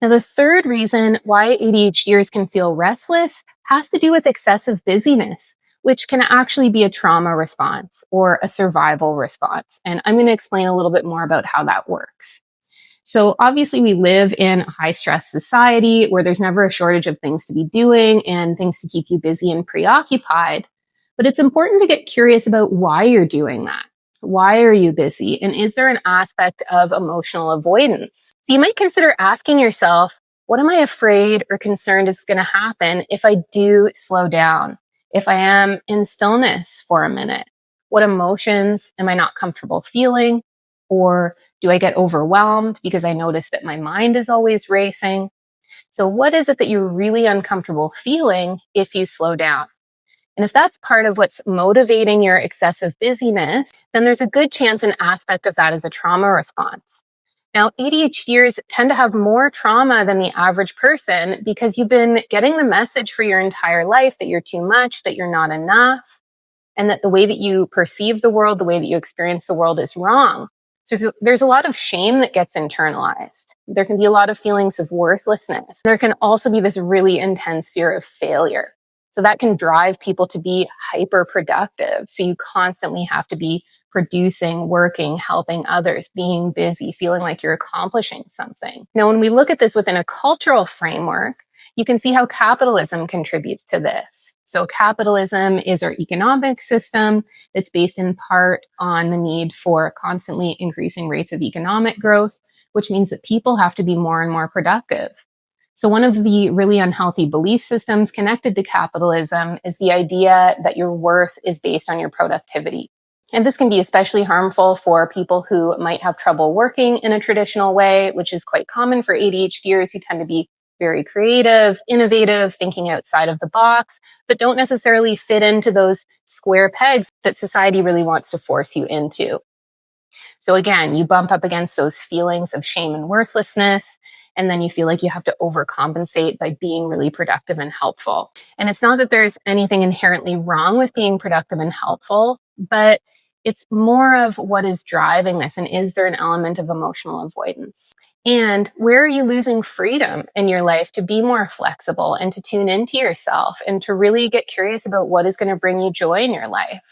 Now, the third reason why ADHDers can feel restless has to do with excessive busyness, which can actually be a trauma response or a survival response. And I'm going to explain a little bit more about how that works. So obviously we live in a high stress society where there's never a shortage of things to be doing and things to keep you busy and preoccupied. But it's important to get curious about why you're doing that. Why are you busy? And is there an aspect of emotional avoidance? So you might consider asking yourself, what am I afraid or concerned is going to happen if I do slow down? If I am in stillness for a minute? What emotions am I not comfortable feeling? Or do I get overwhelmed because I notice that my mind is always racing? So what is it that you're really uncomfortable feeling if you slow down? And if that's part of what's motivating your excessive busyness, then there's a good chance an aspect of that is a trauma response. Now, ADHDers tend to have more trauma than the average person because you've been getting the message for your entire life that you're too much, that you're not enough, and that the way that you perceive the world, the way that you experience the world is wrong. So there's a lot of shame that gets internalized. There can be a lot of feelings of worthlessness. There can also be this really intense fear of failure. So that can drive people to be hyper productive. So you constantly have to be producing, working, helping others, being busy, feeling like you're accomplishing something. Now, when we look at this within a cultural framework, you can see how capitalism contributes to this. So capitalism is our economic system that's based in part on the need for constantly increasing rates of economic growth, which means that people have to be more and more productive. So one of the really unhealthy belief systems connected to capitalism is the idea that your worth is based on your productivity. And this can be especially harmful for people who might have trouble working in a traditional way, which is quite common for ADHDers who tend to be very creative, innovative, thinking outside of the box, but don't necessarily fit into those square pegs that society really wants to force you into. So again, you bump up against those feelings of shame and worthlessness, and then you feel like you have to overcompensate by being really productive and helpful. And it's not that there's anything inherently wrong with being productive and helpful, but it's more of what is driving this, and is there an element of emotional avoidance? And where are you losing freedom in your life to be more flexible and to tune into yourself and to really get curious about what is going to bring you joy in your life?